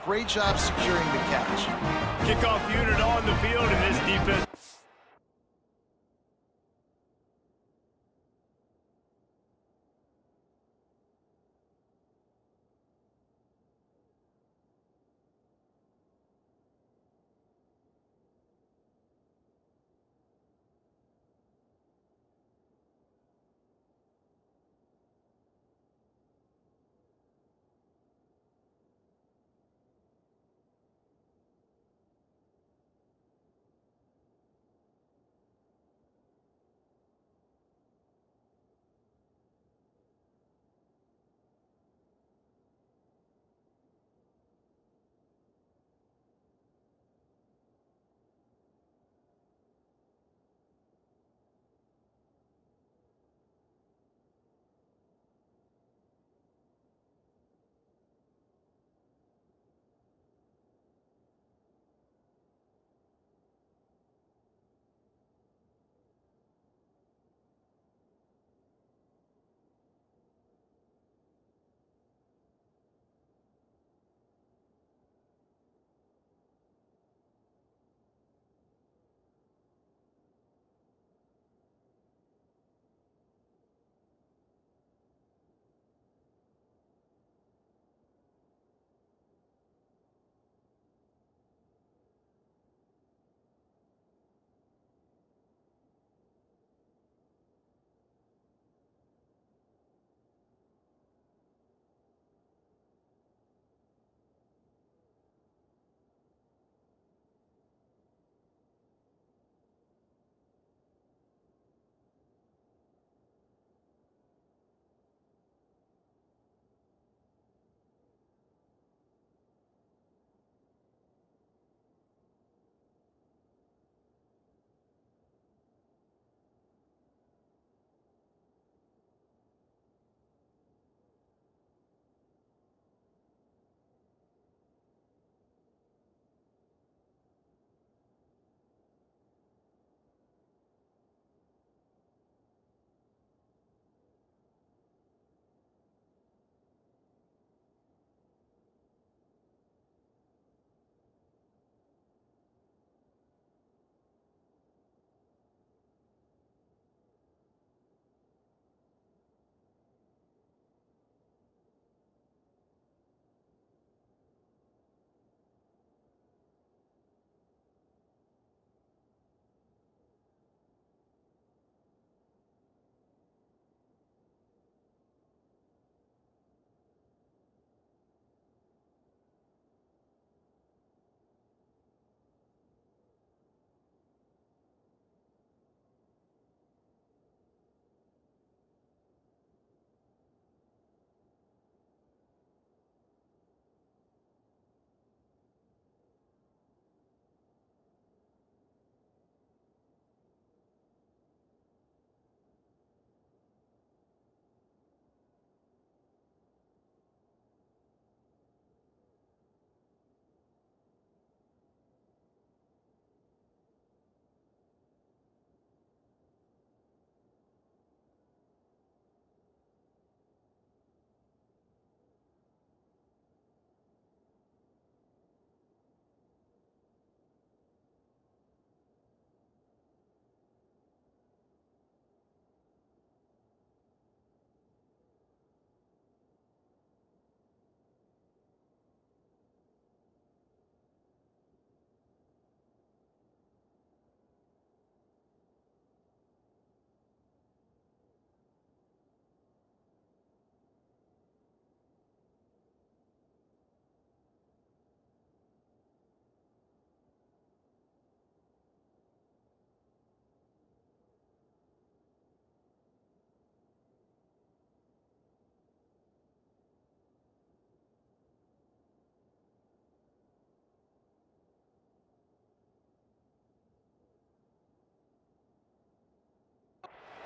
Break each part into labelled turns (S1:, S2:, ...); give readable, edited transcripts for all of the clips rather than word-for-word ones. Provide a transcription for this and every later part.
S1: great job securing the catch.
S2: Kickoff unit on the field in this defense.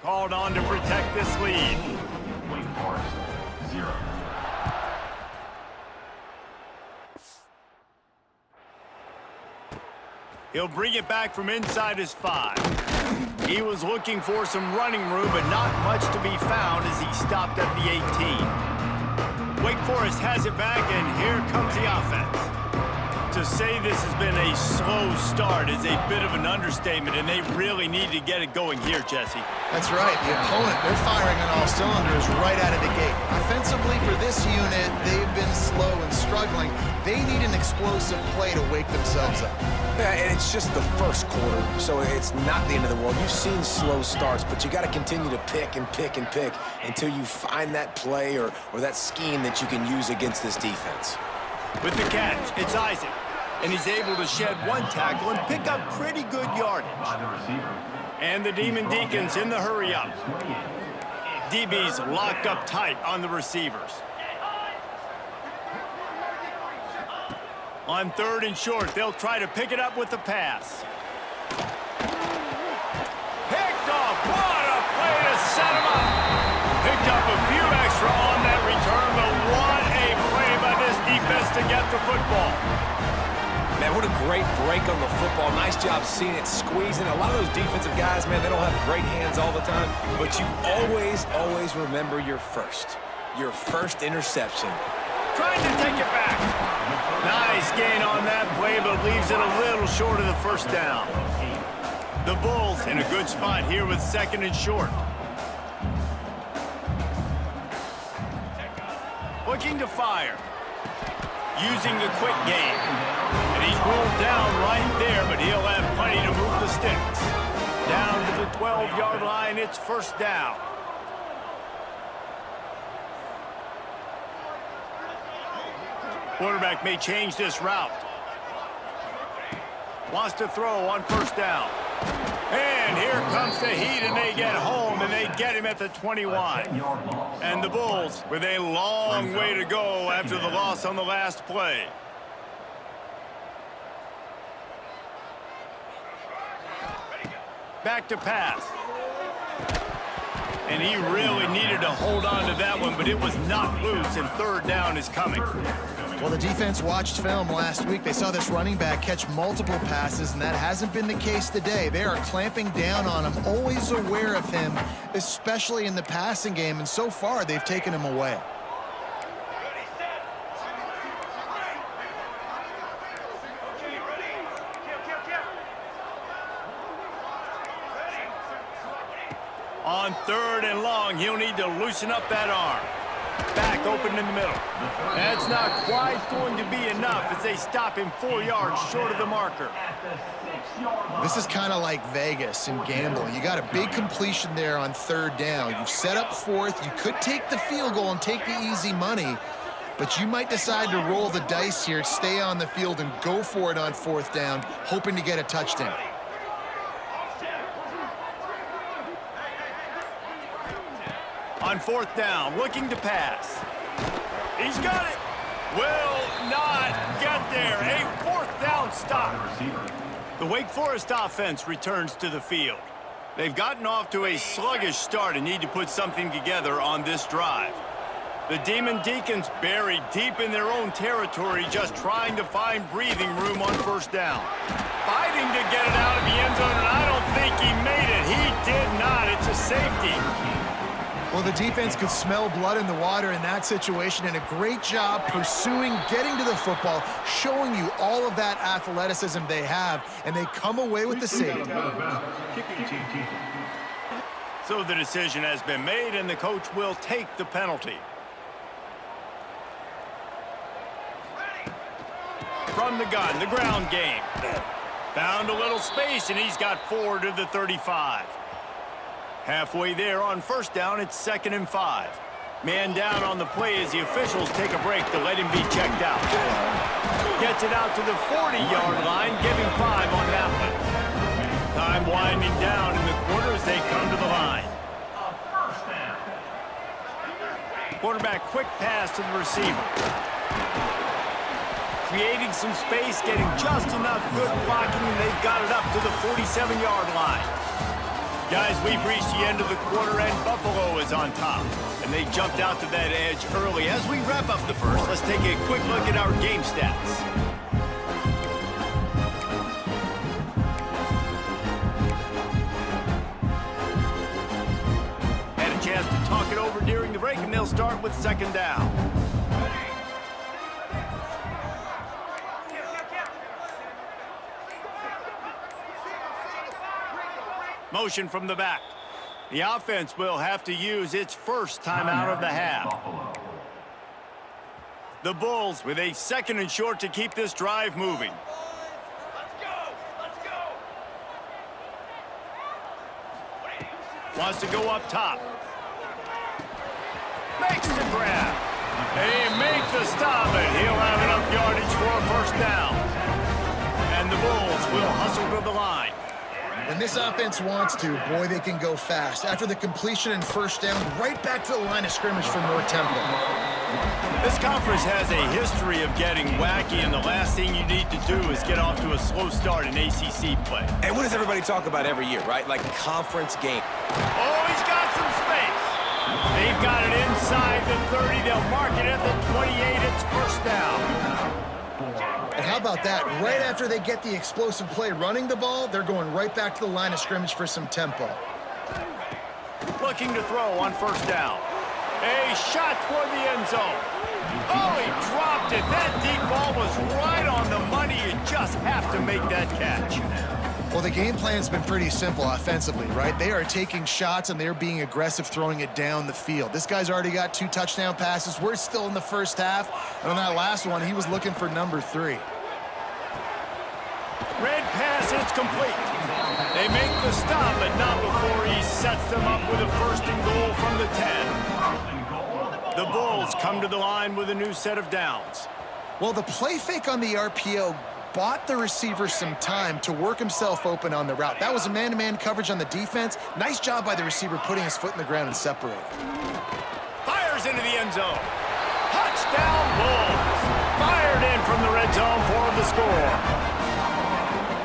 S2: Called on to protect this lead.
S3: Wake Forest, 0.
S2: He'll bring it back from inside his 5. He was looking for some running room, but not much to be found as he stopped at the 18. Wake Forest has it back, and here comes the offense. To say this has been a slow start is a bit of an understatement, and they really need to get it going here, Jesse.
S1: That's right. The opponent, they're firing on all cylinders right out of the gate. Offensively, for this unit, they've been slow and struggling. They need an explosive play to wake themselves up.
S4: Yeah, and it's just the first quarter, so it's not the end of the world. You've seen slow starts, but you got to continue to pick and pick and pick until you find that play or that scheme that you can use against this defense.
S2: With the catch, it's Isaac, and he's able to shed one tackle and pick up pretty good yardage. And the Demon Deacons in the hurry-up. DB's locked up tight on the receivers. On 3rd and short, they'll try to pick it up with the pass. Picked off. What a play to set him up. Picked up a few extra on that return, but what a play by this defense to get the football.
S4: Man, what a great break on the football. Nice job seeing it squeezing. A lot of those defensive guys, man, they don't have great hands all the time, but you always remember your first interception.
S2: Trying to take it back. Nice gain on that play, but leaves it a little short of the first down. The Bulls in a good spot here with 2nd and short. Looking to fire. Using the quick game. And he's rolled down right there, but he'll have plenty to move the sticks. Down to the 12-yard line, it's 1st down. Quarterback may change this route. Wants to throw on 1st down. And here comes the heat, and they get home, and they get him at the 21. And the Bulls with a long way to go after the loss on the last play. Back to pass. And he really needed to hold on to that one, but it was not loose, and 3rd down is coming.
S1: Well, the defense watched film last week. They saw this running back catch multiple passes, and that hasn't been the case today. They are clamping down on him, always aware of him, especially in the passing game, and so far they've taken him away.
S2: On 3rd and long, he'll need to loosen up that arm. Back open in the middle. That's not quite going to be enough as they stop him 4 yards short of the marker.
S1: This is kind of like Vegas in gambling. You got a big completion there on 3rd down. You've set up 4th. You could take the field goal and take the easy money, but you might decide to roll the dice here, stay on the field, and go for it on 4th down, hoping to get a touchdown.
S2: On 4th down, looking to pass. He's got it. Will not get there. A 4th down stop. The Wake Forest offense returns to the field. They've gotten off to a sluggish start and need to put something together on this drive. The Demon Deacons buried deep in their own territory, just trying to find breathing room on 1st down. Fighting to get it out of the end zone, and I don't think he made it. He did not. It's a safety.
S1: Well, the defense could smell blood in the water in that situation, and a great job pursuing, getting to the football, showing you all of that athleticism they have, and they come away with the safety.
S2: So the decision has been made, and the coach will take the penalty. From the gun, the ground game. Found a little space, and he's got 4 to the 35. Halfway there on 1st down, it's 2nd and 5. Man down on the play as the officials take a break to let him be checked out. Gets it out to the 40-yard line, giving 5 on that one. Time winding down in the quarter as they come to the line. Quarterback quick pass to the receiver. Creating some space, getting just enough good blocking, and they've got it up to the 47-yard line. Guys, we've reached the end of the quarter, and Buffalo is on top. And they jumped out to that edge early. As we wrap up the first, let's take a quick look at our game stats. Had a chance to talk it over during the break, and they'll start with 2nd down. Motion from the back. The offense will have to use its first timeout of the half. The Bulls with a 2nd and short to keep this drive moving. Wants to go up top. Makes the grab. They make the stop, and he'll have enough yardage for a first down. And the Bulls will hustle to the line.
S1: When this offense wants to, boy, they can go fast. After the completion and first down, right back to the line of scrimmage for more tempo.
S2: This conference has a history of getting wacky, and the last thing you need to do is get off to a slow start in ACC play.
S4: And what does everybody talk about every year, right? Like conference game.
S2: Oh, he's got some space. They've got it inside the 30. They'll mark it at the 28. It's first down.
S1: And how about that? Right after they get the explosive play running the ball, they're going right back to the line of scrimmage for some tempo.
S2: Looking to throw on first down. A shot toward the end zone. Oh, he dropped it. That deep ball was right on the money. You just have to make that catch.
S1: Well, the game plan's been pretty simple offensively, right? They are taking shots, and they're being aggressive throwing it down the field. This guy's already got 2 touchdown passes. We're still in the first half. And on that last one, he was looking for number 3.
S2: Red pass is complete. They make the stop, but not before he sets them up with a 1st and goal from the 10. The Bulls come to the line with a new set of downs.
S1: Well, the play fake on the RPO bought the receiver some time to work himself open on the route. That was a man-to-man coverage on the defense. Nice job by the receiver putting his foot in the ground and separating.
S2: Fires into the end zone. Touchdown Bulls. Fired in from the red zone for the score.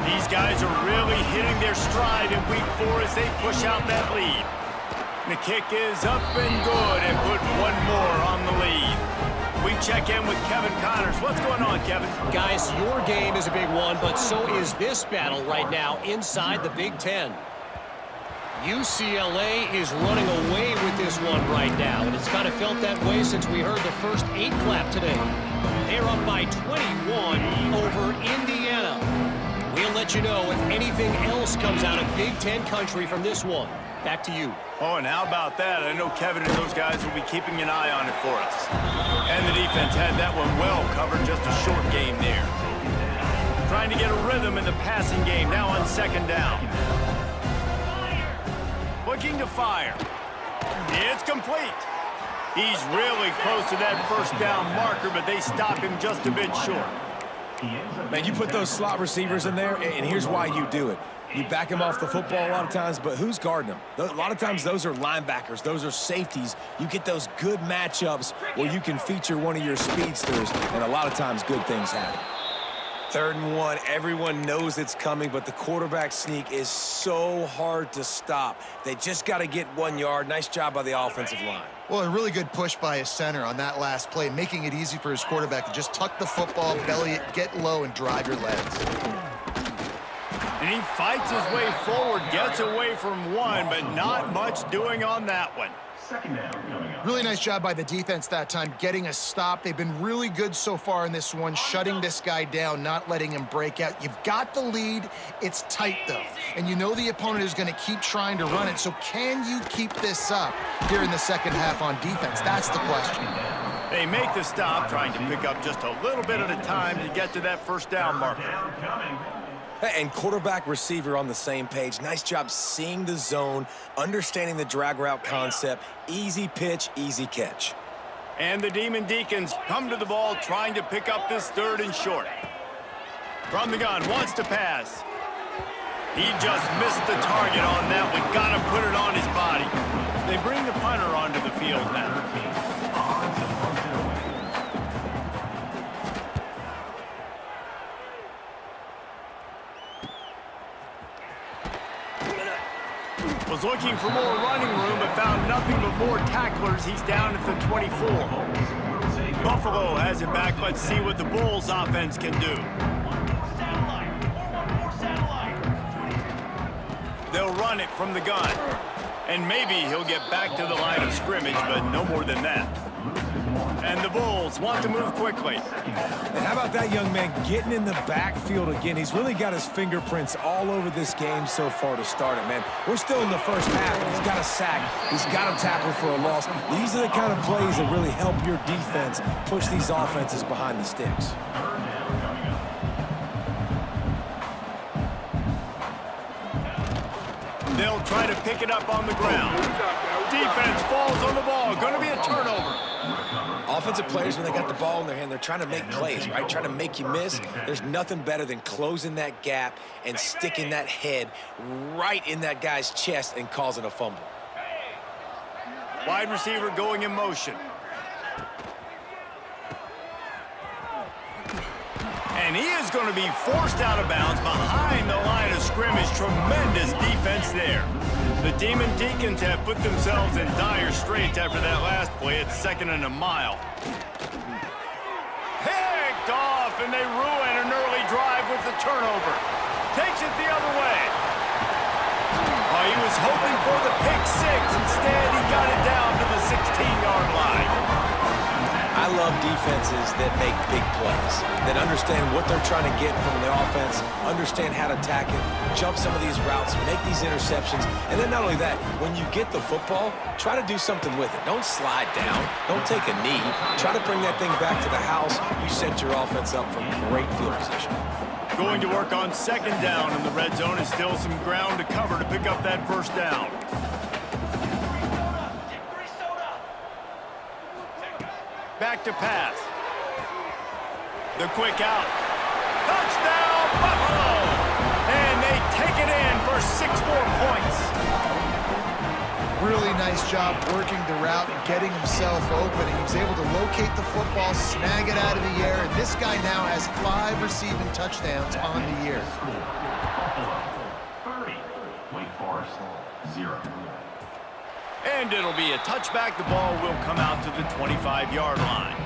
S2: These guys are really hitting their stride in week 4 as they push out that lead. The kick is up and good, and put one more on the lead. We check in with Kevin Connors. What's going on, Kevin?
S5: Guys, your game is a big one, but so is this battle right now inside the Big Ten. UCLA is running away with this one right now, and it's kind of felt that way since we heard the first 8 clap today. They're up by 21 over Indiana. We'll let you know if anything else comes out of Big Ten country from this one. Back to you.
S2: Oh, and how about that? I know Kevin and those guys will be keeping an eye on it for us. And the defense had that one well covered, just a short game there. Trying to get a rhythm in the passing game, now on 2nd down. Looking to fire. It's complete. He's really close to that first down marker, but they stop him just a bit short.
S4: Man, you put those slot receivers in there, and here's why you do it. You back them off the football a lot of times, but who's guarding them? A lot of times those are linebackers. Those are safeties. You get those good matchups where you can feature one of your speedsters, and a lot of times good things happen. 3rd and 1, everyone knows it's coming, but the quarterback sneak is so hard to stop. They just got to get 1 yard. Nice job by the offensive line.
S1: Well, a really good push by his center on that last play, making it easy for his quarterback to just tuck the football, belly it, get low, and drive your legs.
S2: And he fights his way forward, gets away from one, but not much doing on that one.
S3: 2nd down coming up.
S1: Really nice job by the defense that time, getting a stop. They've been really good so far in this one, shutting this guy down, not letting him break out. You've got the lead. It's tight, though. And you know the opponent is going to keep trying to run it. So can you keep this up here in the 2nd half on defense? That's the question.
S2: They make the stop, trying to pick up just a little bit at a time to get to that first down marker.
S4: And quarterback receiver on the same page. Nice job seeing the zone, understanding the drag route concept. Easy pitch, easy catch.
S2: And the Demon Deacons come to the ball, trying to pick up this 3rd and short. From the gun, wants to pass. He just missed the target on that one. Got to put it on his body. They bring the punter onto the field now. Was looking for more running room, but found nothing but more tacklers. He's down at the 24. Buffalo has it back. Let's see what the Bulls offense can do. They'll run it from the gun. And maybe he'll get back to the line of scrimmage, but no more than that. And the Bulls want to move quickly.
S4: And how about that young man getting in the backfield again? He's really got his fingerprints all over this game so far to start it, man. We're still in the first half, and he's got a sack. He's got a tackle for a loss. These are the kind of plays that really help your defense push these offenses behind the sticks.
S2: They'll try to pick it up on the ground. Defense falls on the ball. Going to be a turnover.
S4: Offensive players, when they got the ball in their hand, they're trying to make plays, right? Trying to make you miss. There's nothing better than closing that gap and sticking that head right in that guy's chest and causing a fumble.
S2: Wide receiver going in motion. And he is going to be forced out of bounds behind the line of scrimmage. Tremendous defense there. The Demon Deacons have put themselves in dire straits after that last play at 2nd and a mile. Picked off, and they ruin an early drive with the turnover. Takes it the other way. Oh, he was hoping for the pick six. Instead, he got it down to the 16-yard line.
S4: I love defenses that make big plays, that understand what they're trying to get from the offense, understand how to attack it, jump some of these routes, make these interceptions, and then not only that, when you get the football, try to do something with it. Don't slide down. Don't take a knee. Try to bring that thing back to the house. You set your offense up for great field position.
S2: Going to work on 2nd down in the red zone, and still some ground to cover to pick up that 1st down. Back to pass. The quick out. Touchdown, Buffalo! And they take it in for 6 more points.
S1: Really nice job working the route and getting himself open. He was able to locate the football, snag it out of the air, and this guy now has 5 receiving touchdowns on the year.
S3: 30. Wake Forest, 0.
S2: And it'll be a touchback. The ball will come out to the 25-yard line.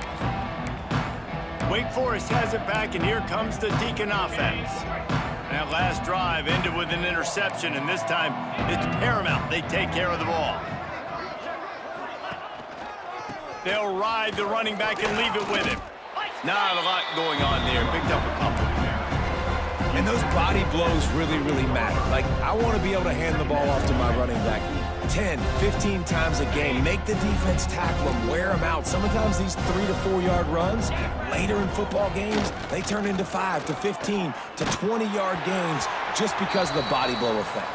S2: Wake Forest has it back, and here comes the Deacon offense. That last drive ended with an interception, and this time it's paramount they take care of the ball. They'll ride the running back and leave it with him. Not a lot going on there. Picked up a couple.
S4: And those body blows really, really matter. Like, I want to be able to hand the ball off to my running back 10, 15 times a game. Make the defense tackle them, wear them out. Sometimes these 3 to 4 yard runs, later in football games, they turn into 5 to 15 to 20-yard games just because of the body blow effect.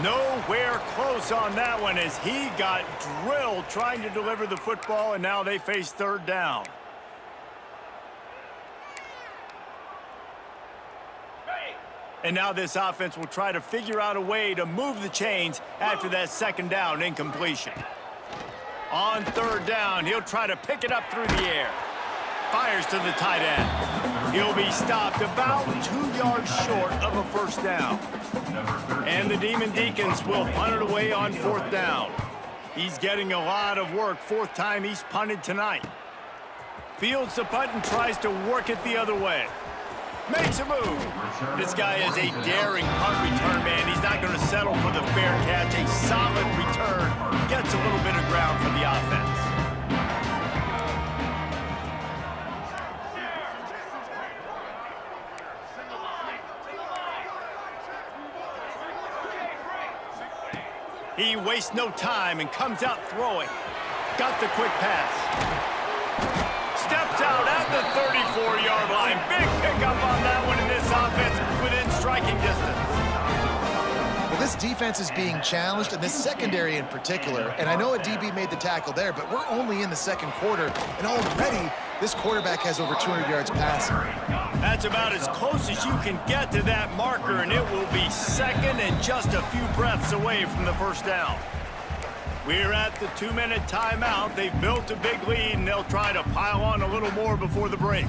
S2: Nowhere close on that one as he got drilled trying to deliver the football, and now they face 3rd down. And now this offense will try to figure out a way to move the chains after that 2nd down incompletion. On 3rd down, he'll try to pick it up through the air. Fires to the tight end. He'll be stopped about 2 yards short of a 1st down. And the Demon Deacons will punt it away on 4th down. He's getting a lot of work. 4th time he's punted tonight. Fields the punt and tries to work it the other way. Makes a move. This guy is a daring punt return man. He's not going to settle for the fair catch. A solid return. Gets a little bit of ground for the offense. He wastes no time and comes out throwing. Got the quick pass. Steps out at the 34-yard line. Big pickup on that one in this offense within striking distance.
S1: Well, this defense is being challenged, and this secondary in particular. And I know a DB made the tackle there, but we're only in the 2nd quarter, and already this quarterback has over 200 yards passing.
S2: That's about as close as you can get to that marker, and it will be 2nd and just a few breaths away from the 1st down. We're at the 2-minute timeout. They've built a big lead, and they'll try to pile on a little more before the break.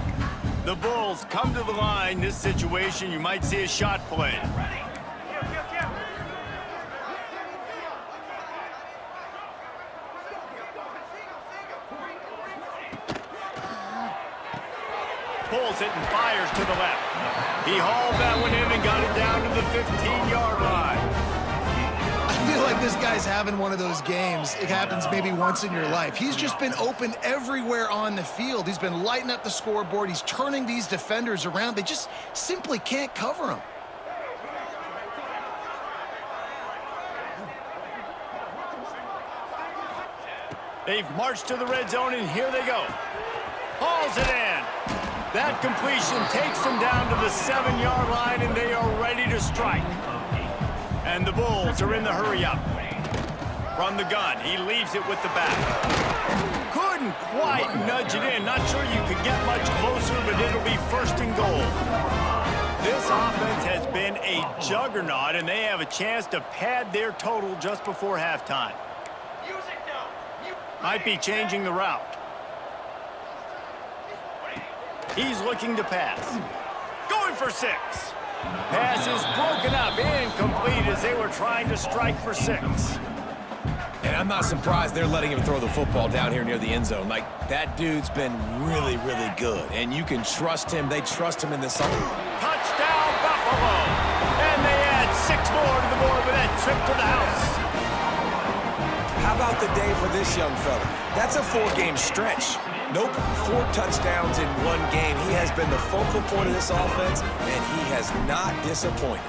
S2: The Bulls come to the line. This situation, you might see a shot play. Pulls it and fires to the left. He hauled that one in and got it down to the 15-yard line.
S1: I feel like this guy's having one of those games. It happens maybe once in your life. He's just been open everywhere on the field. He's been lighting up the scoreboard. He's turning these defenders around. They just simply can't cover him.
S2: They've marched to the red zone, and here they go. Hauls it in. That completion takes them down to the 7-yard line, and they are ready to strike. And the Bulls are in the hurry-up. From the gun, he leaves it with the back. Couldn't quite nudge it in. Not sure you could get much closer, but it'll be first and goal. This offense has been a juggernaut, and they have a chance to pad their total just before halftime. Might be changing the route. He's looking to pass. Going for 6. Pass is broken up, incomplete as they were trying to strike for 6.
S4: And I'm not surprised they're letting him throw the football down here near the end zone. Like, that dude's been really, really good. And you can trust him. They trust him in this song.
S2: Touchdown, Buffalo. And they add 6 more to the board with that trip to the house.
S4: How about the day for this young fella? That's a 4-game stretch. Nope, 4 touchdowns in 1 game. He has been the focal point of this offense, and he has not disappointed.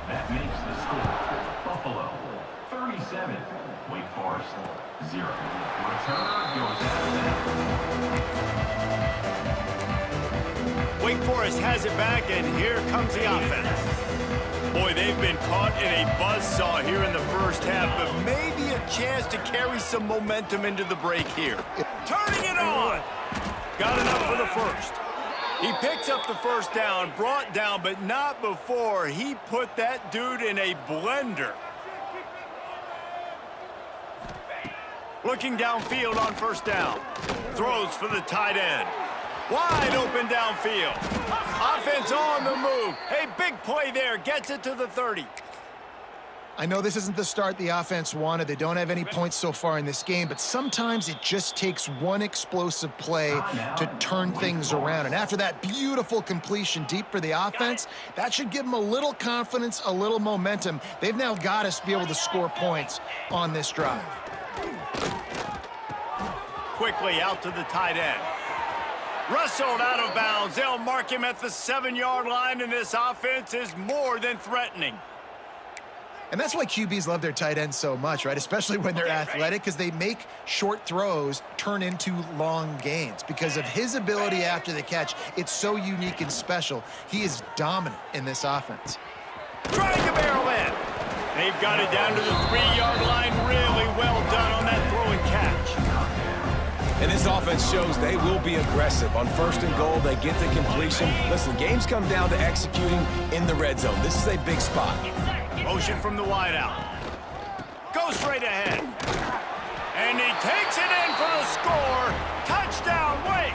S3: That makes the score Buffalo 37, Wake Forest 0. Return goes out of bounds.
S2: Wake Forest has it back, and here comes the offense. Boy, they've been caught in a buzzsaw here in the first half, but maybe a chance to carry some momentum into the break here. Turning it on. Got enough for the first. He picks up the first down, brought down, but not before he put that dude in a blender. Looking downfield on first down. Throws for the tight end. Wide open downfield. Offense on the move. A big play there. Gets it to the 30.
S1: I know this isn't the start the offense wanted. They don't have any points so far in this game, but sometimes it just takes one explosive play to turn things around. And after that beautiful completion deep for the offense, that should give them a little confidence, a little momentum. They've now got us to be able to score points on this drive.
S2: Quickly out to the tight end. Wrestled out of bounds. They'll mark him at the 7-yard line, and this offense is more than threatening.
S1: And that's why QBs love their tight ends so much, right? Especially when they're athletic, because they make short throws turn into long gains. Because of his ability after the catch, it's so unique and special. He is dominant in this offense.
S2: Trying to barrel in. They've got it down to the 3-yard line. Really well done on that throw and catch.
S4: And this offense shows they will be aggressive. On first and goal, they get the completion. Listen, games come down to executing in the red zone. This is a big spot.
S2: Motion from the wideout. Goes straight ahead. And he takes it in for the score. Touchdown, Wake.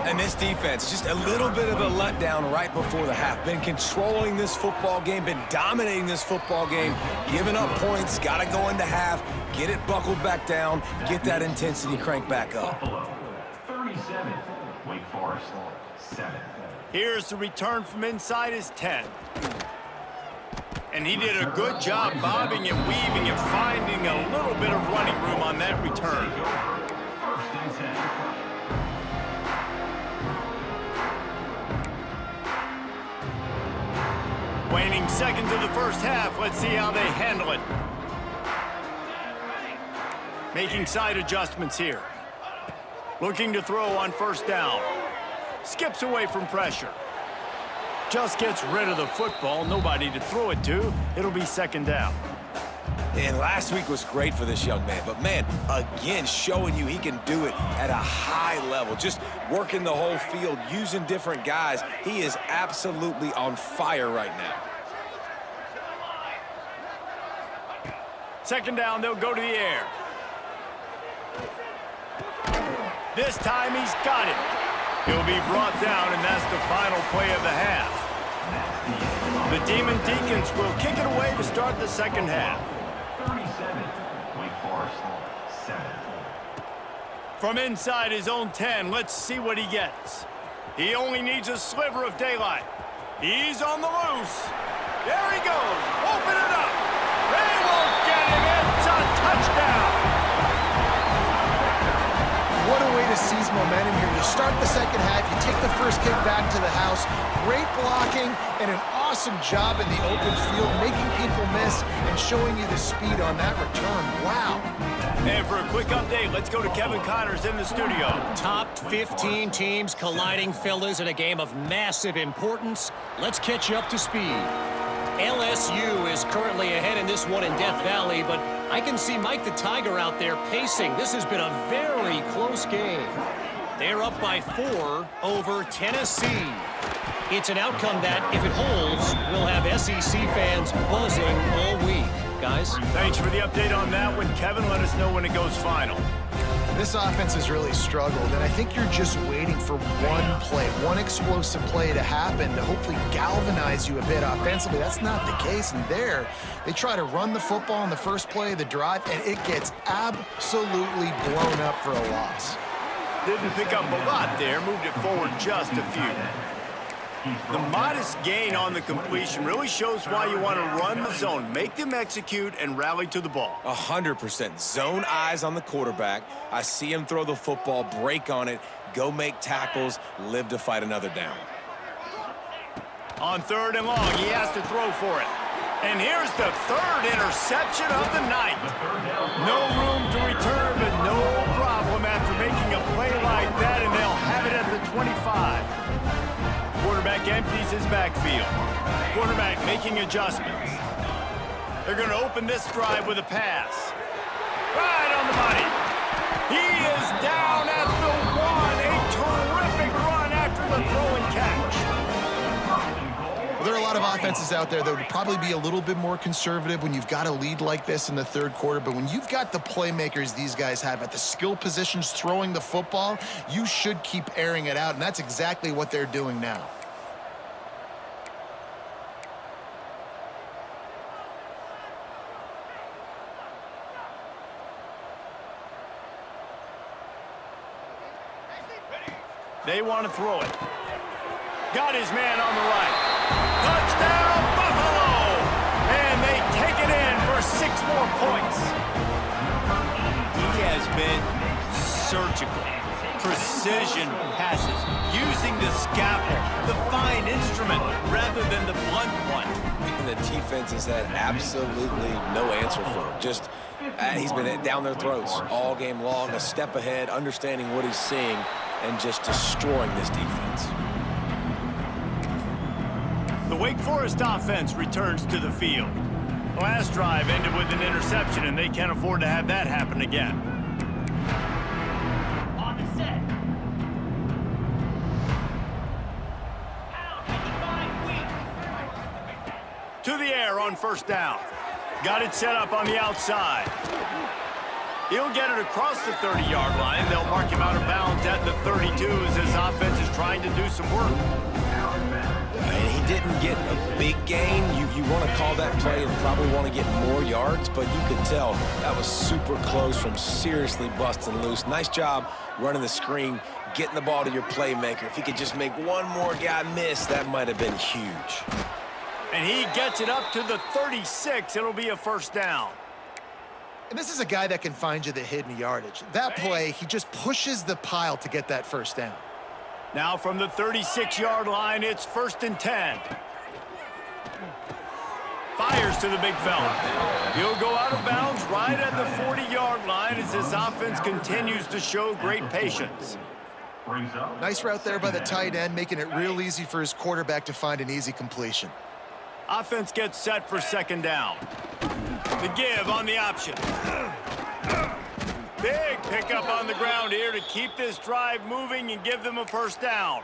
S4: And this defense, just a little bit of a letdown right before the half. Been controlling this football game, been dominating this football game, giving up points, got to go into half, get it buckled back down, get that intensity cranked back up.
S3: Buffalo 37, Wake Forest 7.
S2: Here's the return from inside his 10. And he did a good job bobbing and weaving and finding a little bit of running room on that return.
S3: First and 10.
S2: Waning seconds of the first half. Let's see how they handle it. Making side adjustments here. Looking to throw on first down. Skips away from pressure. Just gets rid of the football. Nobody to throw it to. It'll be second down.
S4: And last week was great for this young man. But, man, again, showing you he can do it at a high level. Just working the whole field, using different guys. He is absolutely on fire right now.
S2: Second down, they'll go to the air. This time he's got it. He'll be brought down, and that's the final play of the half. The Demon Deacons will kick it away to start the second half.
S3: 37, Wake Forest 7.
S2: From inside his own 10, let's see what he gets. He only needs a sliver of daylight. He's on the loose. There he goes. Open it up.
S1: and an awesome job in the open field, making people miss and showing you the speed on that return. Wow.
S2: And for a quick update, let's go to Kevin Connors in the studio.
S5: Top 15 teams colliding, fellas, in a game of massive importance. Let's catch you up to speed. LSU is currently ahead in this one in Death Valley, but I can see Mike the Tiger out there pacing. This has been a very close game. They're up by 4 over Tennessee. It's an outcome that, if it holds, will have SEC fans buzzing all week. Guys?
S2: Thanks for the update on that one, Kevin. Let us know when it goes final.
S1: This offense has really struggled, and I think you're just waiting for one play, one explosive play to happen to hopefully galvanize you a bit offensively. That's not the case, and there, they try to run the football in the first play of the drive, and it gets absolutely blown up for a loss.
S2: Didn't pick up a lot there, moved it forward just a few. The modest gain on the completion really shows why you want to run the zone, make them execute, and rally to the ball.
S4: 100%. Zone eyes on the quarterback. I see him throw the football, break on it, go make tackles, live to fight another down.
S2: On 3rd and long, he has to throw for it. And here's the 3rd interception of the night. No room to return, but no problem after making a play like that, and they'll have it at the 25. Quarterback empties his backfield. Quarterback making adjustments. They're going to open this drive with a pass. Right on the money. He is down at the 1. A terrific run after the throw and catch.
S1: Well, there are a lot of offenses out there that would probably be a little bit more conservative when you've got a lead like this in the 3rd quarter, but when you've got the playmakers these guys have at the skill positions throwing the football, you should keep airing it out, and that's exactly what they're doing now.
S2: They want to throw it. Got his man on the right. Touchdown, Buffalo! And they take it in for 6 more points. He has been surgical. Precision passes, using the scalpel, the fine instrument, rather than the blunt one.
S4: And the defense has had absolutely no answer for him. Just, he's been down their throats all game long, a step ahead, understanding what he's seeing, and just destroying this defense.
S2: The Wake Forest offense returns to the field. Last drive ended with an interception, and they can't afford to have that happen again.
S6: On the set.
S2: To the air on 1st down. Got it set up on the outside. He'll get it across the 30-yard line. They'll mark him out of bounds at the 32 as his offense is trying to do some work.
S4: And he didn't get a big gain. You want to call that play and probably want to get more yards, but you could tell that was super close from seriously busting loose. Nice job running the screen, getting the ball to your playmaker. If he could just make one more guy miss, that might have been huge.
S2: And he gets it up to the 36. It'll be a 1st down.
S1: And this is a guy that can find you the hidden yardage. That play, he just pushes the pile to get that 1st down.
S2: Now from the 36-yard line, it's 1st and 10. Fires to the big fella. He'll go out of bounds right at the 40-yard line as his offense continues to show great patience.
S1: Nice route there by the tight end, making it real easy for his quarterback to find an easy completion.
S2: Offense gets set for 2nd down. The give on the option. Big pickup on the ground here to keep this drive moving and give them a 1st down.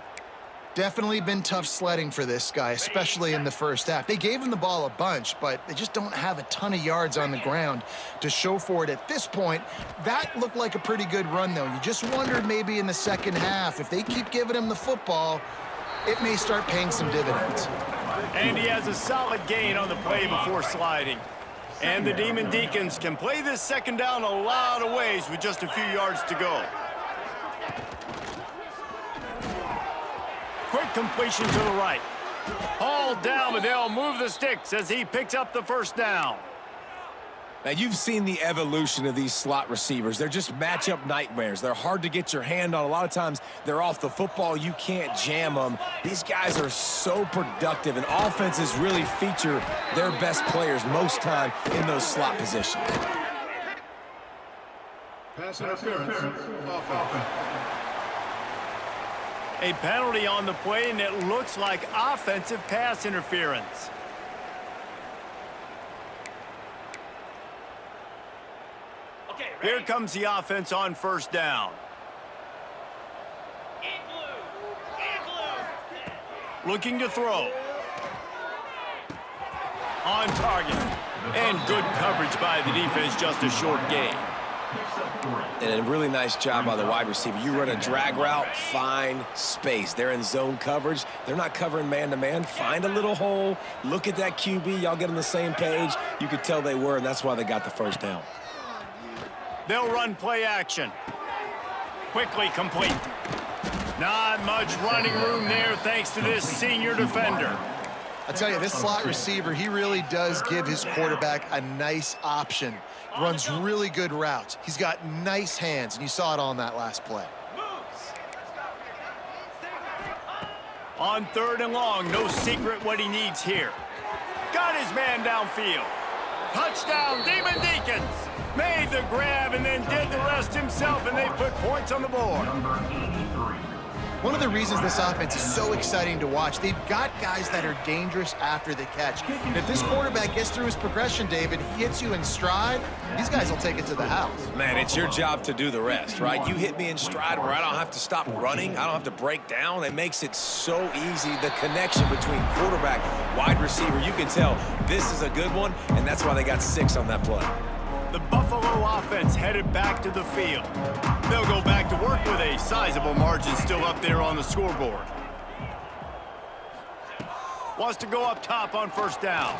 S1: Definitely been tough sledding for this guy, especially in the 1st half. They gave him the ball a bunch, but they just don't have a ton of yards on the ground to show for it at this point. That looked like a pretty good run, though. You just wondered maybe in the 2nd half, if they keep giving him the football, it may start paying some dividends.
S2: And he has a solid gain on the play before sliding. And the Demon Deacons can play this 2nd down a lot of ways with just a few yards to go. Quick completion to the right. Hauled down, but they'll move the sticks as he picks up the 1st down.
S4: Now, you've seen the evolution of these slot receivers. They're just matchup nightmares. They're hard to get your hand on. A lot of times, they're off the football. You can't jam them. These guys are so productive, and offenses really feature their best players most time in those slot positions.
S6: Pass interference. Offense.
S2: A penalty on the play, and it looks like offensive pass interference. Here comes the offense on first down. Looking to throw. On target. And good coverage by the defense, just a short gain.
S4: And a really nice job by the wide receiver. You run a drag route, find space. They're in zone coverage. They're not covering man-to-man. Find a little hole. Look at that QB. Y'all get on the same page. You could tell they were, and that's why they got the first down.
S2: They'll run play action. Quickly complete. Not much running room there thanks to this senior defender.
S1: I tell you, this slot receiver, he really does give his quarterback a nice option. Runs really good routes. He's got nice hands, and you saw it on that last play.
S2: On third and long, no secret what he needs here. Got his man downfield. Touchdown, Demon Deacons. Made the grab and then did the rest himself, and they put points on the board.
S1: One of the reasons this offense is so exciting to watch, they've got guys that are dangerous after the catch. And if this quarterback gets through his progression, David, he hits you in stride, these guys will take it to the house.
S4: Man, it's your job to do the rest, right? You hit me in stride where I don't have to stop running. I don't have to break down. It makes it so easy. The connection between quarterback, wide receiver, you can tell this is a good one, and that's why they got 6 on that play.
S2: The Buffalo offense headed back to the field. They'll go back to work with a sizable margin still up there on the scoreboard. Wants to go up top on first down.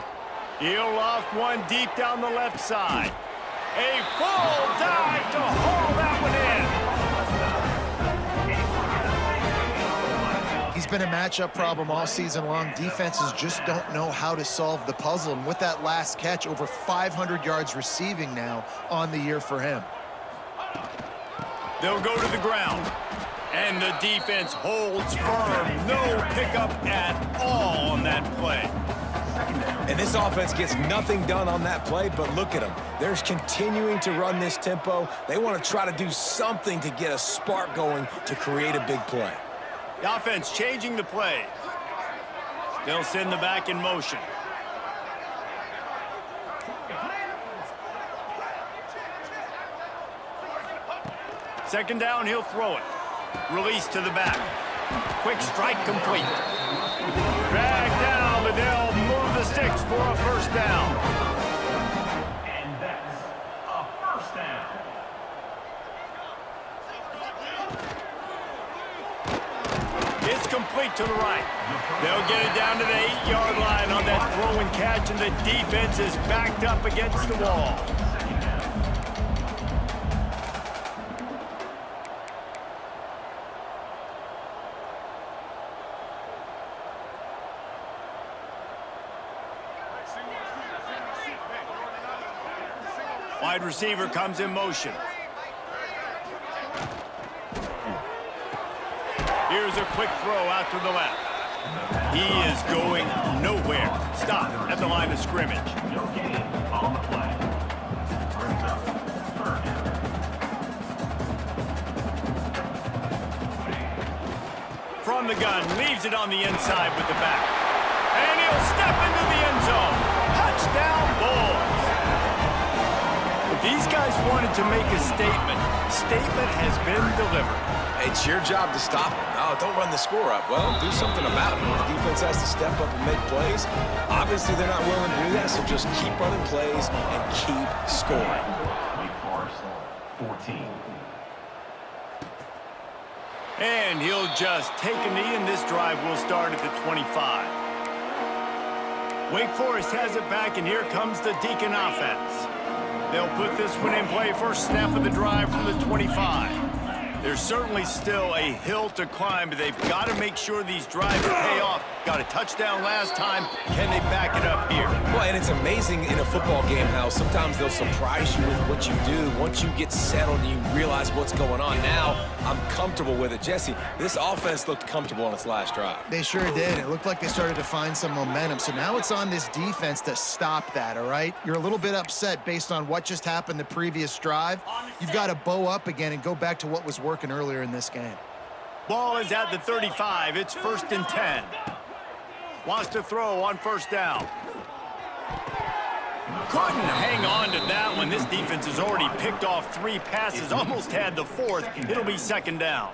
S2: He'll loft one deep down the left side. A full dive to haul that one in.
S1: He's been a matchup problem all season long. Defenses just don't know how to solve the puzzle. And with that last catch, over 500 yards receiving now on the year for him.
S2: They'll go to the ground. And the defense holds firm. No pickup at all on that play.
S4: And this offense gets nothing done on that play, but look at them. They're continuing to run this tempo. They want to try to do something to get a spark going to create a big play.
S2: The offense changing the play. They'll send the back in motion. Second down, he'll throw it. Release to the back. Quick strike complete. Drag down, but they'll move the sticks for a first down.
S3: And that's a first down.
S2: It's complete to the right. They'll get it down to the 8-yard line on that throw and catch, and the defense is backed up against the wall. Wide receiver comes in motion. Here's a quick throw out to the left. He is going nowhere. Stop at the line of scrimmage.
S3: No gain on the play. Brings up third down.
S2: From the gun, leaves it on the inside with the back. And he'll step into the end zone. Touchdown, Bulls. If these guys wanted to make a statement has been delivered.
S4: It's your job to stop them. No, don't run the score up. Well, do something about it. The defense has to step up and make plays. Obviously, they're not willing to do that, so just keep running plays and keep scoring.
S3: Wake Forest, 14.
S2: And he'll just take a knee, and this drive will start at the 25. Wake Forest has it back, and here comes the Deacon offense. They'll put this one in play first snap of the drive from the 25. There's certainly still a hill to climb, but they've got to make sure these drives pay off Got a touchdown last time. Can they back it up here?
S4: Well, and it's amazing in a football game how sometimes they'll surprise you with what you do. Once you get settled and you realize what's going on, now I'm comfortable with it. Jesse, this offense looked comfortable on its last drive.
S1: They sure did. It looked like they started to find some momentum. So now it's on this defense to stop that, all right? You're a little bit upset based on what just happened the previous drive. You've got to bow up again and go back to what was working earlier in this game.
S2: Ball is at the 35. It's 1st and 10. Wants to throw on 1st down. Couldn't hang on to that one. This defense has already picked off 3 passes, almost had the 4th. It'll be 2nd down.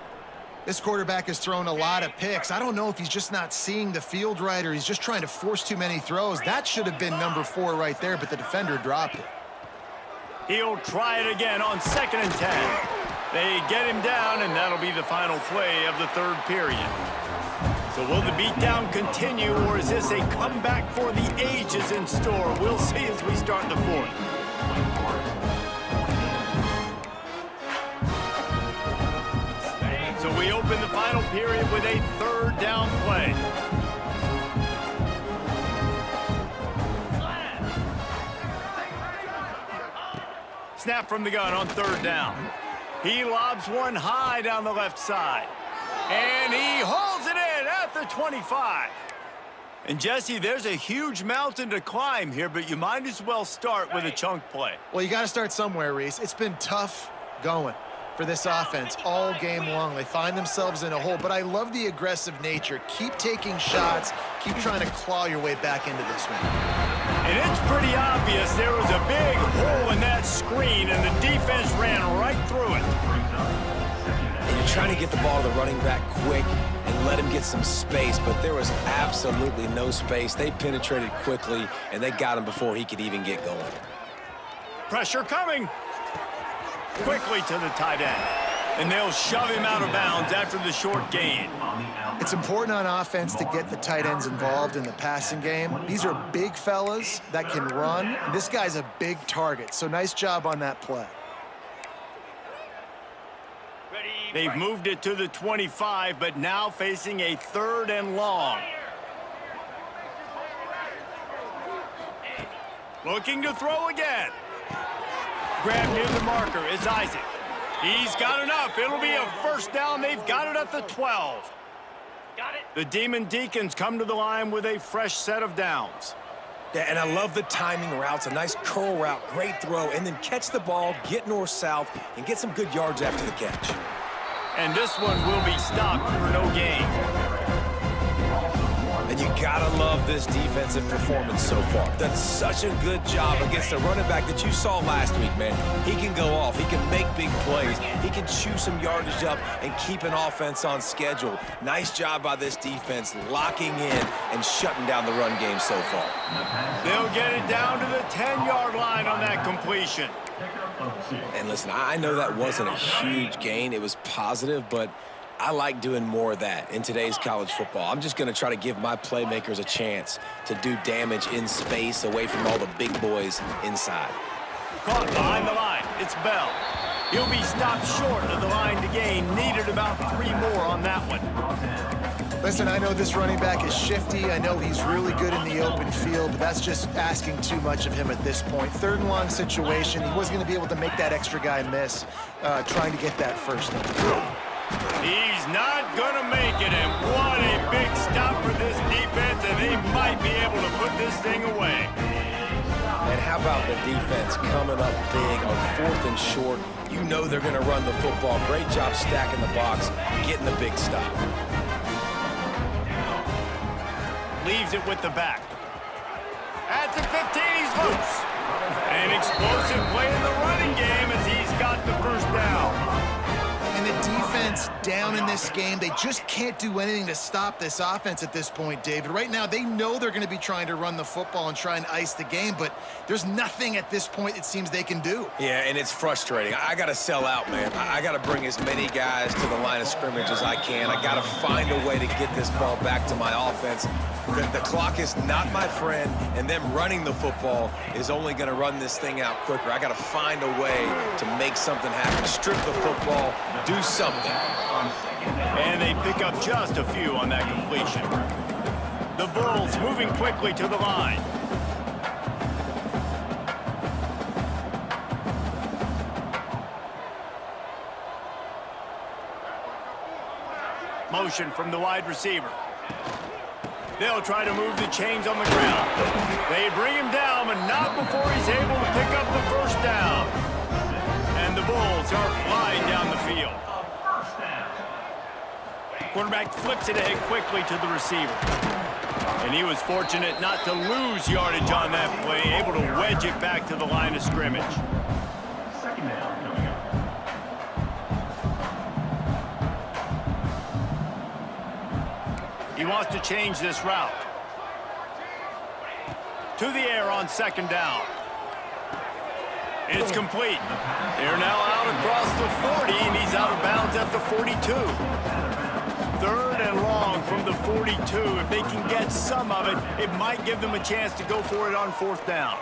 S1: This quarterback has thrown a lot of picks. I don't know if he's just not seeing the field right or he's just trying to force too many throws. That should have been number 4 right there, but the defender dropped it.
S2: He'll try it again on 2nd and 10. They get him down, and that'll be the final play of the 3rd period. So will the beatdown continue, or is this a comeback for the ages in store? We'll see as we start the 4th. So we open the final period with a 3rd down play. Snap from the gun on 3rd down. He lobs one high down the left side. And he hauls it in at the 25. And, Jesse, there's a huge mountain to climb here, but you might as well start with a chunk play.
S1: Well, you got to start somewhere, Reese. It's been tough going for this offense all game long. They find themselves in a hole, but I love the aggressive nature. Keep taking shots. Keep trying to claw your way back into this one.
S2: And it's pretty obvious there was a big hole in that screen, and the defense ran right through it.
S4: And you're trying to get the ball to the running back quick and let him get some space, but there was absolutely no space. They penetrated quickly, and they got him before he could even get going.
S2: Pressure coming. Quickly to the tight end. And they'll shove him out of bounds after the short gain.
S1: It's important on offense to get the tight ends involved in the passing game. These are big fellas that can run. This guy's a big target, so nice job on that play.
S2: They've moved it to the 25, but now facing a 3rd and long. Looking to throw again. Grabbed near the marker is Isaac. He's got enough. It'll be a 1st down. They've got it at the 12. The Demon Deacons come to the line with a fresh set of downs.
S4: Yeah, and I love the timing routes, a nice curl route, great throw, and then catch the ball, get north-south, and get some good yards after the catch.
S2: And this one will be stopped for no gain.
S4: And you gotta love this defensive performance so far. Done such a good job against the running back that you saw last week, man. He can go off. He can make big plays. He can chew some yardage up and keep an offense on schedule. Nice job by this defense locking in and shutting down the run game so far.
S2: They'll get it down to the 10-yard line on that completion.
S4: And listen, I know that wasn't a huge gain. It was positive, but I like doing more of that in today's college football. I'm just going to try to give my playmakers a chance to do damage in space away from all the big boys inside.
S2: Caught behind the line. It's Bell. He'll be stopped short of the line to gain. Needed about 3 more on that one.
S1: Listen, I know this running back is shifty. I know he's really good in the open field, but that's just asking too much of him at this point. 3rd and long situation. He wasn't going to be able to make that extra guy miss trying to get that 1st down.
S2: He's not going to make it, and what a big stop for this defense, and they might be able to put this thing away.
S4: And how about the defense coming up big on 4th and short? You know they're going to run the football. Great job stacking the box, getting the big stop.
S2: Leaves it with the back. At the 15, he's loose. An explosive play in the running game as he's got the 1st down.
S1: And the defense down in this game, they just can't do anything to stop this offense at this point, David. Right now, they know they're going to be trying to run the football and try and ice the game, but there's nothing at this point it seems they can do.
S4: Yeah, and it's frustrating. I got to sell out, man. I got to bring as many guys to the line of scrimmage as I can. I got to find a way to get this ball back to my offense. The clock is not my friend, and them running the football is only going to run this thing out quicker. I got to find a way to make something happen. Strip the football, do something.
S2: And they pick up just a few on that completion. The Bulls moving quickly to the line. Motion from the wide receiver. They'll try to move the chains on the ground. They bring him down, but not before he's able to pick up the first down. And the Bulls are flying down the field. Quarterback flips it ahead quickly to the receiver. And he was fortunate not to lose yardage on that play, able to wedge it back to the line of scrimmage.
S3: Second down coming up.
S2: He wants to change this route. To the air on second down. It's complete. They're now out across the 40, and he's out of bounds at the 42. Third and long from the 42. If they can get some of it, it might give them a chance to go for it on fourth down.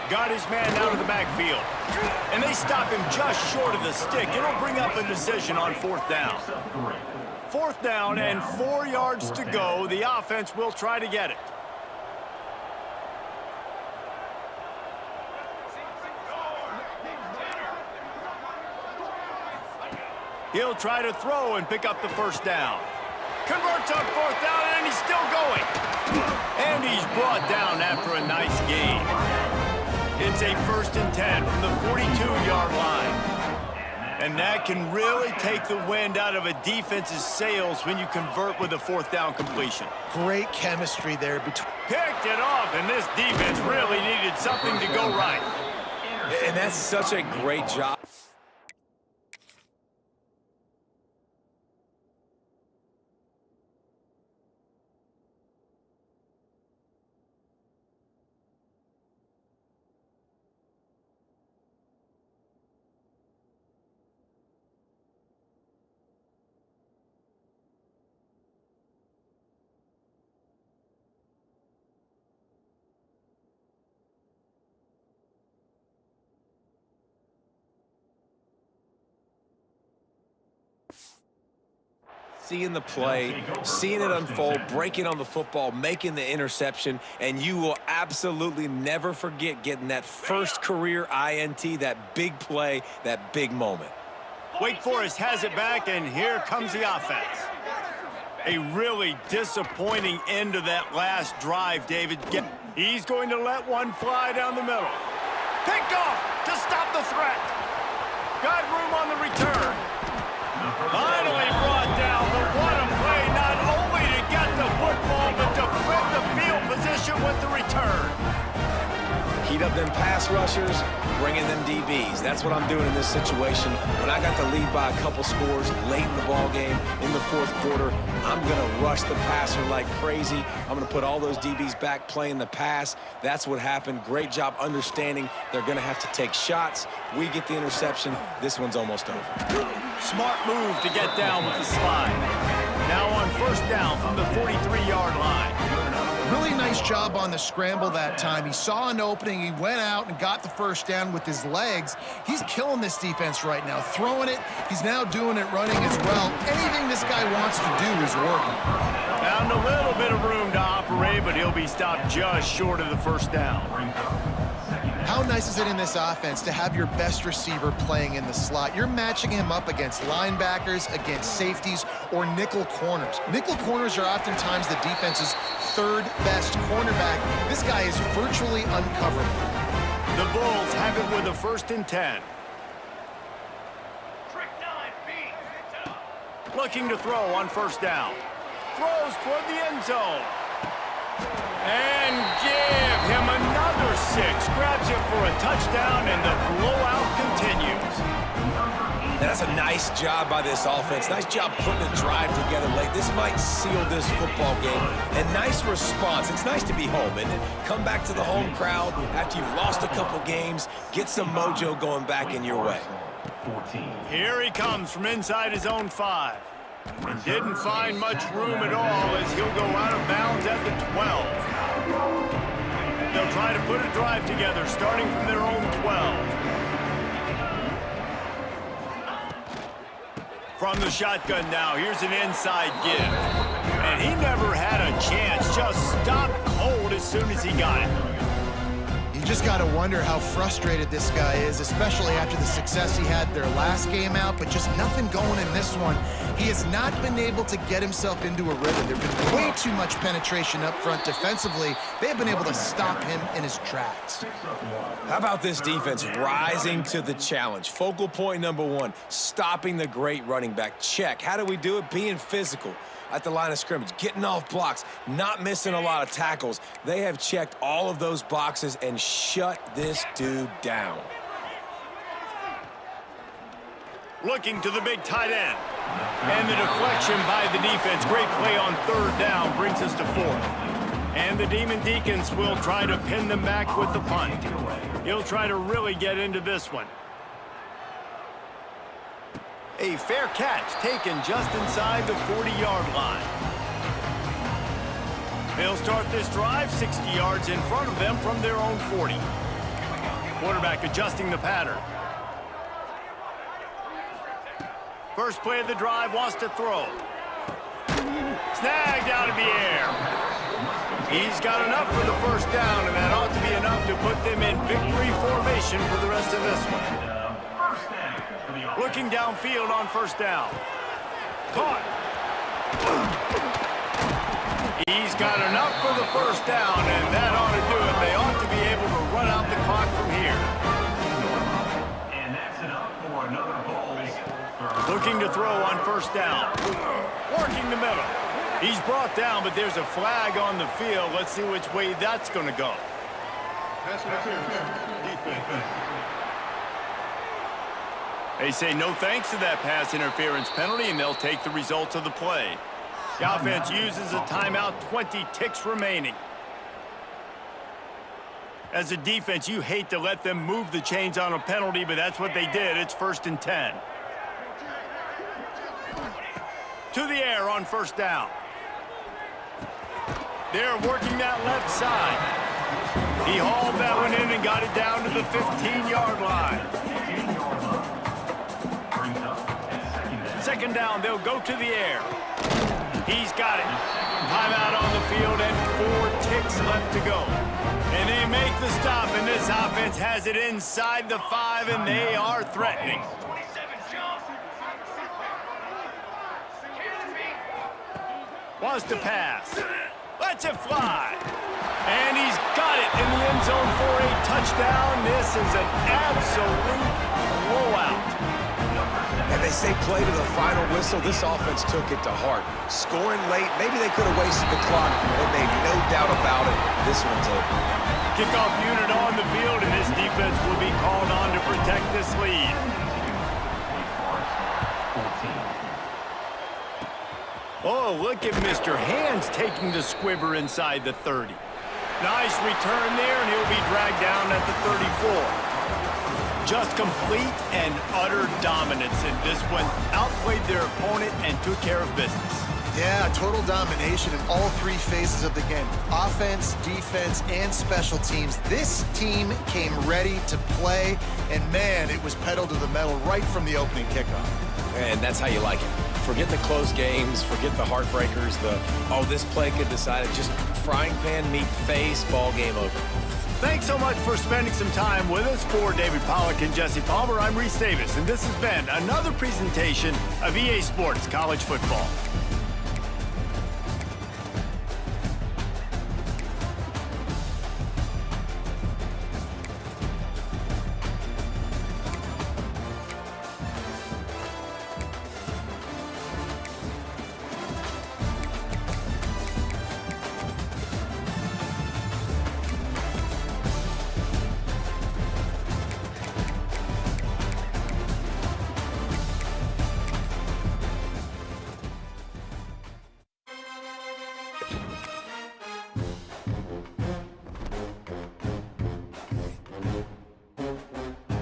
S2: Got his man out of the backfield. And they stop him just short of the stick. It'll bring up a decision on fourth down. Fourth down and 4 yards to go. The offense will try to get it. He'll try to throw and pick up the first down. Converts on fourth down, and he's still going. And he's brought down after a nice gain. It's a 1st and 10 from the 42-yard line. And that can really take the wind out of a defense's sails when you convert with a fourth down completion.
S1: Great chemistry there between.
S2: Picked it off, and this defense really needed something to go right.
S4: And that's such a great job. Seeing the play, seeing it unfold, breaking on the football, making the interception, and you will absolutely never forget getting that first career INT, that big play, that big moment.
S2: Wake Forest has it back, and here comes the offense. A really disappointing end to that last drive, David. He's going to let one fly down the middle. Picked off to stop the threat. Got room on the return. Finally brought down, but what a play, not only to get the football, but to flip the field position with the return.
S4: Heat up them pass rushers, bring in them DBs. That's what I'm doing in this situation. When I got the lead by a couple scores late in the ball game, in the fourth quarter, I'm going to rush the passer like crazy. I'm going to put all those DBs back playing the pass. That's what happened. Great job understanding they're going to have to take shots. We get the interception. This one's almost over.
S2: Smart move to get down with the slide. Now on first down from the 43-yard line.
S1: Really nice job on the scramble that time. He saw an opening, he went out and got the first down with his legs. He's killing this defense right now. Throwing it, he's now doing it running as well. Anything this guy wants to do is working.
S2: Found a little bit of room to operate, but he'll be stopped just short of the first down.
S1: How nice is it in this offense to have your best receiver playing in the slot? You're matching him up against linebackers, against safeties, or nickel corners. Nickel corners are oftentimes the defense's third best cornerback. This guy is virtually uncoverable.
S2: The Bulls have it with a 1st and 10. Looking to throw on first down. Throws toward the end zone. And give him another 6. Grabs it for a touchdown, and the blowout continues.
S4: Now, that's a nice job by this offense. Nice job putting a drive together late. This might seal this football game. And nice response. It's nice to be home, isn't it? Come back to the home crowd after you've lost a couple games. Get some mojo going back in your way.
S2: Here he comes from inside his own 5. And didn't find much room at all as he'll go out of bounds at the 12. They'll try to put a drive together starting from their own 12. From the shotgun now, here's an inside give. and he never had a chance. Just stopped cold as soon as he got it.
S1: You just got to wonder how frustrated this guy is, especially after the success he had their last game out, but just nothing going in this one. He has not been able to get himself into a rhythm. There's been way too much penetration up front defensively. They've been able to stop him in his tracks.
S4: How about this defense rising to the challenge? Focal point number one, stopping the great running back. Check. How do we do it? Being physical at the line of scrimmage, getting off blocks, not missing a lot of tackles. They have checked all of those boxes and shut this dude down.
S2: Looking to the big tight end. And the deflection by the defense. Great play on third down brings us to fourth. And the Demon Deacons will try to pin them back with the punt. He'll try to really get into this one. A fair catch taken just inside the 40-yard line. They'll start this drive 60 yards in front of them from their own 40. Quarterback adjusting the pattern. First play of the drive, wants to throw. Snagged out of the air. He's got enough for the first down, and that ought to be enough to put them in victory formation for the rest of this one. Looking downfield on first down. Caught. He's got enough for the first down, and that ought to do it. They ought to be able to run out the clock from here.
S3: And that's enough for another goal.
S2: Looking to throw on first down. Working the middle. He's brought down, but there's a flag on the field. Let's see which way that's going to go.
S6: Pass interference. Defense.
S2: They say no thanks to that pass interference penalty, and they'll take the results of the play. The offense uses a timeout, 20 ticks remaining. As a defense, you hate to let them move the chains on a penalty, but that's what they did. It's 1st and 10. To the air on first down. They're working that left side. He hauled that one in and got it down to the 15-yard line. Second down, they'll go to the air. He's got it. Timeout on the field and 4 ticks left to go. And they make the stop, and this offense has it inside the 5, and they are threatening. Wants to pass. Lets it fly. And he's got it in the end zone for a touchdown. This is an absolute blowout.
S4: And they say play to the final whistle. This offense took it to heart. Scoring late, maybe they could have wasted the clock, but made no doubt about it. This one's over.
S2: Kickoff unit on the field, and this defense will be called on to protect this lead. Oh, look at Mr. Hands taking the squibber inside the 30. Nice return there, and he'll be dragged down at the 34. Just complete and utter dominance in this one. Outplayed their opponent and took care of business.
S1: Yeah, total domination in all 3 phases of the game. Offense, defense, and special teams. This team came ready to play, and man, it was pedal to the metal right from the opening kickoff.
S4: And that's how you like it. Forget the close games, forget the heartbreakers, this play could decide it. Just frying pan meet face, ball game over.
S2: Thanks so much for spending some time with us. For David Pollack and Jesse Palmer, I'm Reese Davis, and this has been another presentation of EA Sports College Football.